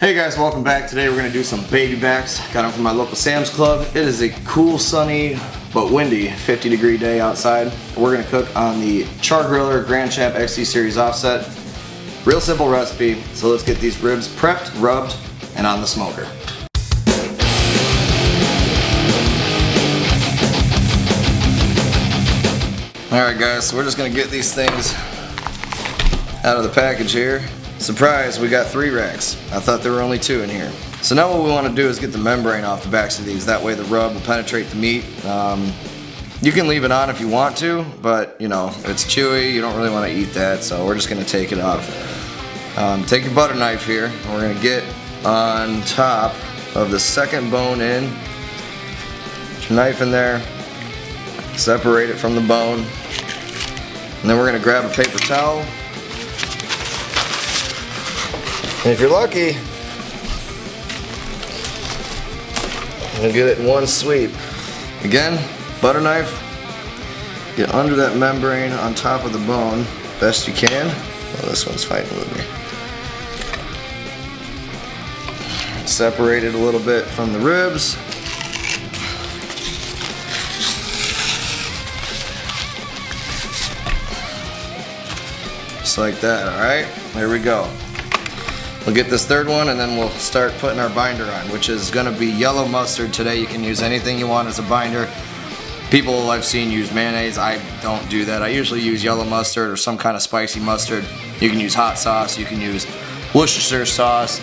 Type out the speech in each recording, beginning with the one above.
Hey guys, welcome back. Today we're going to do some baby backs. Got them from my local Sam's Club. It is a cool, sunny, but windy 50-degree day outside. We're going to cook on the Char-Griller Grand Champ XC Series offset. Real simple recipe, so let's get these ribs prepped, rubbed, and on the smoker. Alright guys, so we're just going to get these things out of the package here. Surprise, we got 3 racks. I thought there were only 2 in here. So now what we want to do is get the membrane off the backs of these. That way the rub will penetrate the meat. You can leave it on if you want to, but you know, it's chewy, you don't really want to eat that, so we're just going to take it off. Take your butter knife here, and we're going to get on top of the second bone in. Put your knife in there, separate it from the bone, and then we're going to grab a paper towel. And if you're lucky, you'll get it in one sweep. Again, butter knife, get under that membrane on top of the bone best you can. Oh, this one's fighting with me. Separate it a little bit from the ribs. Just like that, alright? There we go. We'll get this third one and then we'll start putting our binder on, which is going to be yellow mustard today. You can use anything you want as a binder. People I've seen use mayonnaise. I don't do that. I usually use yellow mustard or some kind of spicy mustard. You can use hot sauce. You can use Worcestershire sauce.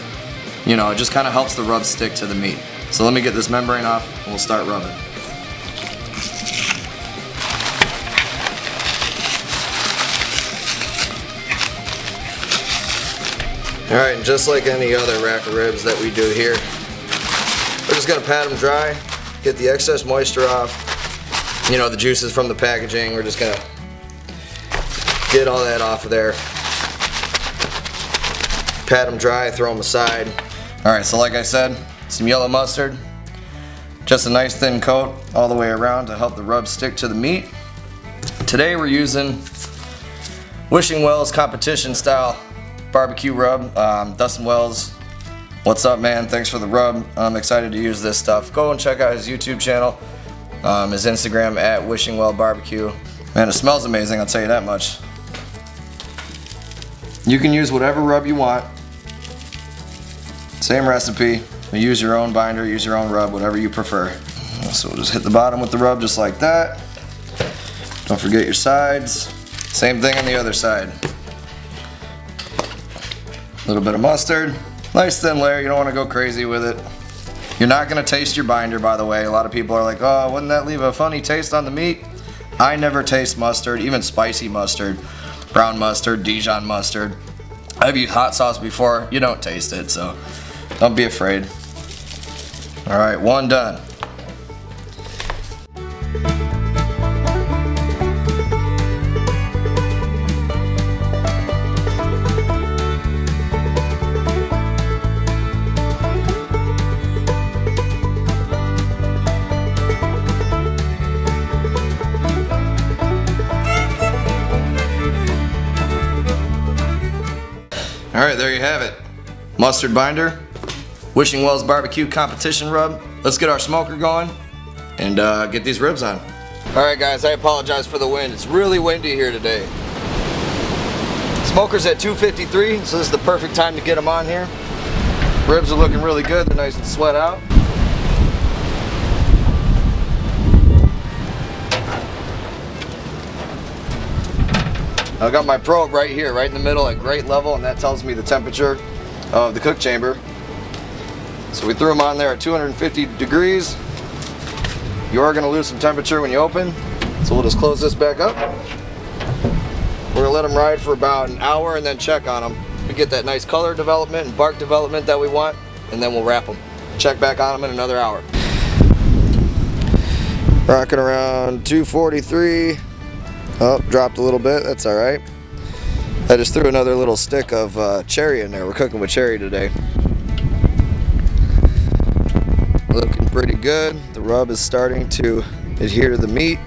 You know, it just kind of helps the rub stick to the meat. So let me get this membrane off and we'll start rubbing. Alright, and just like any other rack of ribs that we do here, we're just going to pat them dry, get the excess moisture off, you know, the juices from the packaging. We're just going to get all that off of there, pat them dry, throw them aside. Alright, so like I said, some yellow mustard, just a nice thin coat all the way around to help the rub stick to the meat. Today we're using Wishing Wells competition style barbecue rub. Dustin Wells, what's up, man? Thanks for the rub. I'm excited to use this stuff. Go and check out his YouTube channel, his Instagram at Wishing Well Barbecue. Man, it smells amazing, I'll tell you that much. You can use whatever rub you want. Same recipe. Use your own binder, use your own rub, whatever you prefer. So we'll just hit the bottom with the rub just like that. Don't forget your sides. Same thing on the other side. A little bit of mustard, nice thin layer, you don't want to go crazy with it. You're not going to taste your binder, by the way. A lot of people are like, oh, wouldn't that leave a funny taste on the meat? I never taste mustard, even spicy mustard, brown mustard, Dijon mustard. I've used hot sauce before, you don't taste it, so don't be afraid. Alright, one done. Alright, there you have it. Mustard binder, Wishing Wells barbecue competition rub. Let's get our smoker going and get these ribs on. Alright guys, I apologize for the wind. It's really windy here today. Smoker's at 253, so this is the perfect time to get them on here. Ribs are looking really good, they're nice and sweat out. I've got my probe right here, right in the middle at grate level, and that tells me the temperature of the cook chamber. So we threw them on there at 250 degrees. You are going to lose some temperature when you open, so we'll just close this back up. We're going to let them ride for about an hour and then check on them. We get that nice color development and bark development that we want, and then we'll wrap them. Check back on them in another hour. Rocking around 243. Oh, dropped a little bit, that's alright. I just threw another little stick of cherry in there. We're cooking with cherry today. Looking pretty good. The rub is starting to adhere to the meat.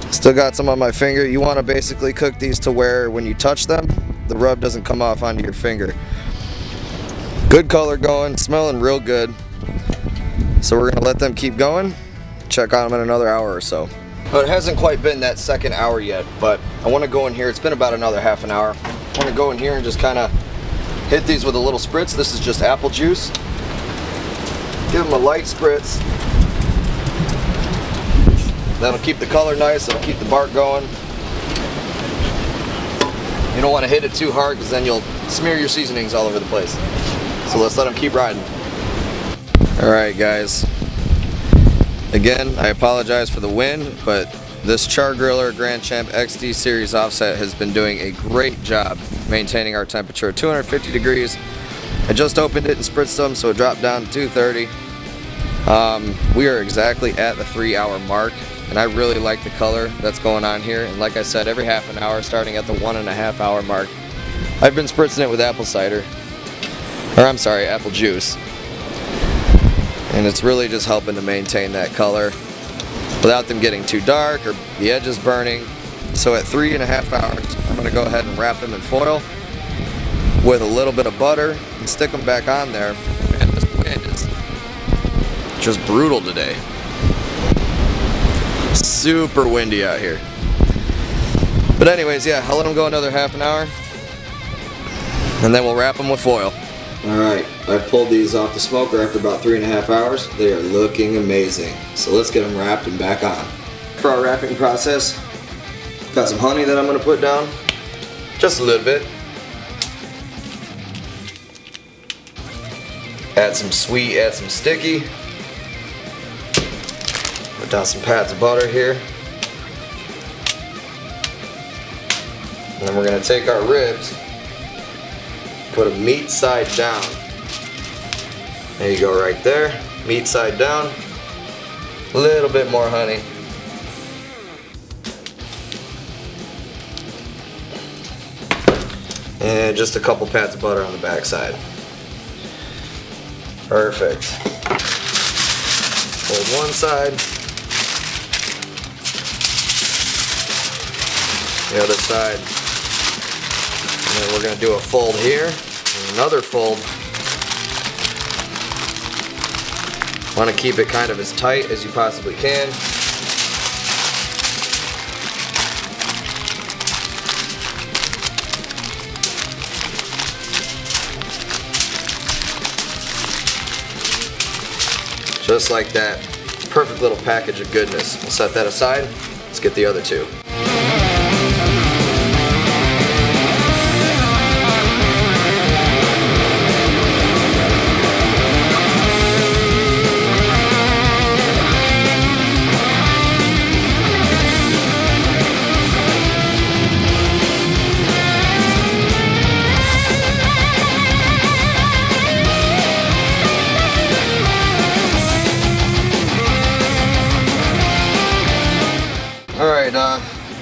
Still got some on my finger. You want to basically cook these to where when you touch them, the rub doesn't come off onto your finger. Good color going, smelling real good. So we're gonna let them keep going, check on them in another hour or so. But it hasn't quite been that second hour yet, but I wanna go in here, it's been about another half an hour. I wanna go in here and just kinda hit these with a little spritz. This is just apple juice. Give them a light spritz. That'll keep the color nice, it'll keep the bark going. You don't wanna hit it too hard because then you'll smear your seasonings all over the place. So let's let them keep riding. Alright guys, again I apologize for the wind, but this Char-Griller Grand Champ XD Series offset has been doing a great job maintaining our temperature at 250 degrees. I just opened it and spritzed them, so it dropped down to 230. We are exactly at the 3-hour mark, and I really like the color that's going on here. And like I said, every half an hour, starting at the 1.5 hour mark, I've been spritzing it with apple cider, or I'm sorry, apple juice. And it's really just helping to maintain that color without them getting too dark or the edges burning. So at 3.5 hours, I'm going to go ahead and wrap them in foil with a little bit of butter and stick them back on there. Man, this wind is just brutal today. Super windy out here. But anyways, yeah, I'll let them go another half an hour and then we'll wrap them with foil. Alright, I pulled these off the smoker after about 3.5 hours. They are looking amazing. So let's get them wrapped and back on. For our wrapping process, got some honey that I'm going to put down. Just a little bit. Add some sweet, add some sticky. Put down some pads of butter here. And then we're going to take our ribs, put a meat side down. There you go, right there. Meat side down. A little bit more honey. And just a couple pats of butter on the back side. Perfect. Fold one side. The other side. And then we're going to do a fold here, and another fold. Want to keep it kind of as tight as you possibly can. Just like that. Perfect little package of goodness. We'll set that aside. Let's get the other two.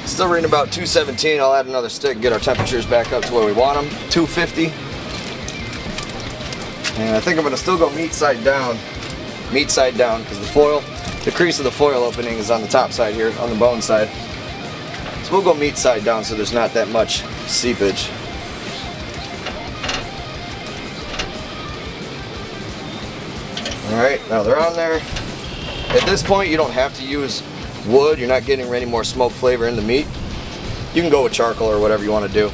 Still reading about 217. I'll add another stick, get our temperatures back up to where we want them, 250. And I think I'm going to still go meat side down, because the foil, the crease of the foil opening is on the top side here, on the bone side. So we'll go meat side down so there's not that much seepage. Alright, now they're on there. At this point you don't have to use wood, you're not getting any more smoke flavor in the meat. You can go with charcoal or whatever you want to do.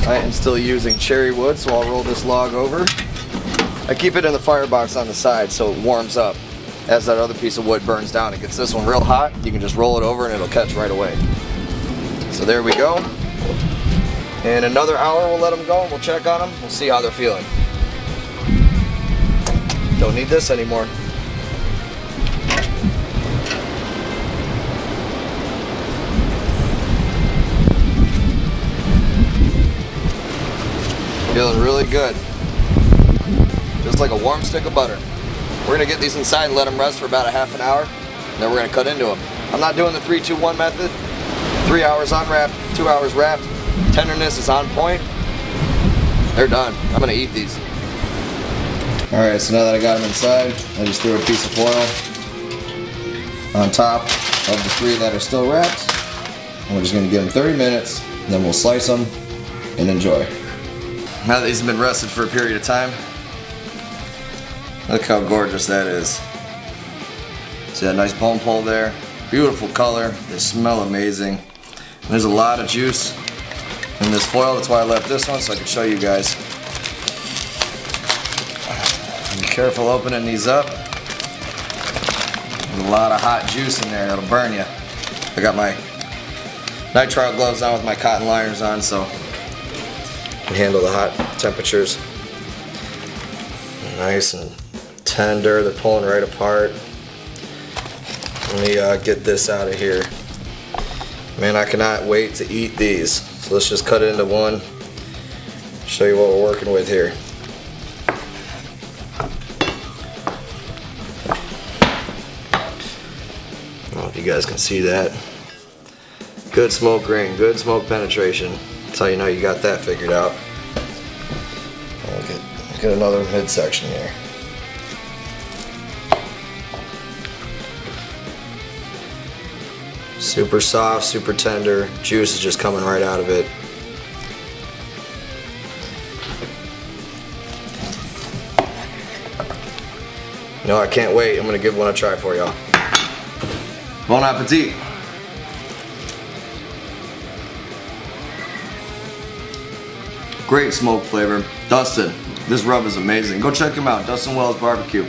I am still using cherry wood, so I'll roll this log over. I keep it in the firebox on the side so it warms up. As that other piece of wood burns down, it gets this one real hot, you can just roll it over and it'll catch right away. So there we go. In another hour we'll let them go and we'll check on them. We'll see how they're feeling. Don't need this anymore. Feeling really good. Just like a warm stick of butter. We're gonna get these inside and let them rest for about a half an hour. And then we're gonna cut into them. I'm not doing the 3-2-1 method. 3 hours unwrapped, 2 hours wrapped. Tenderness is on point. They're done. I'm gonna eat these. All right, so now that I got them inside, I just threw a piece of foil on top of the 3 that are still wrapped. And we're just gonna give them 30 minutes, and then we'll slice them and enjoy. Now that these have been rested for a period of time, look how gorgeous that is. See that nice bone pull there? Beautiful color. They smell amazing. And there's a lot of juice in this foil. That's why I left this one so I can show you guys. Be careful opening these up. There's a lot of hot juice in there. It'll burn you. I got my nitrile gloves on with my cotton liners on, so I can handle the hot temperatures. Nice and tender. They're pulling right apart. Let me get this out of here. Man, I cannot wait to eat these. So let's just cut it into one. Show you what we're working with here. I don't know if you guys can see that. Good smoke ring, good smoke penetration. That's how you know you got that figured out. I'll get another midsection here. Super soft, super tender. Juice is just coming right out of it. You know, I can't wait. I'm gonna give one a try for y'all. Bon appetit. Great smoke flavor. Dustin, this rub is amazing. Go check him out, Dustin Wells Barbecue,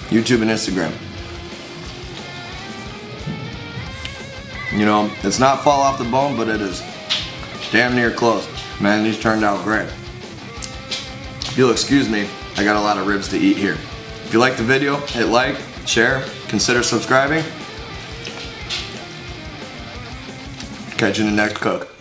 YouTube and Instagram. You know, it's not fall off the bone, but it is damn near close. Man, these turned out great. If you'll excuse me, I got a lot of ribs to eat here. If you liked the video, hit like, share, consider subscribing. Catch you in the next cook.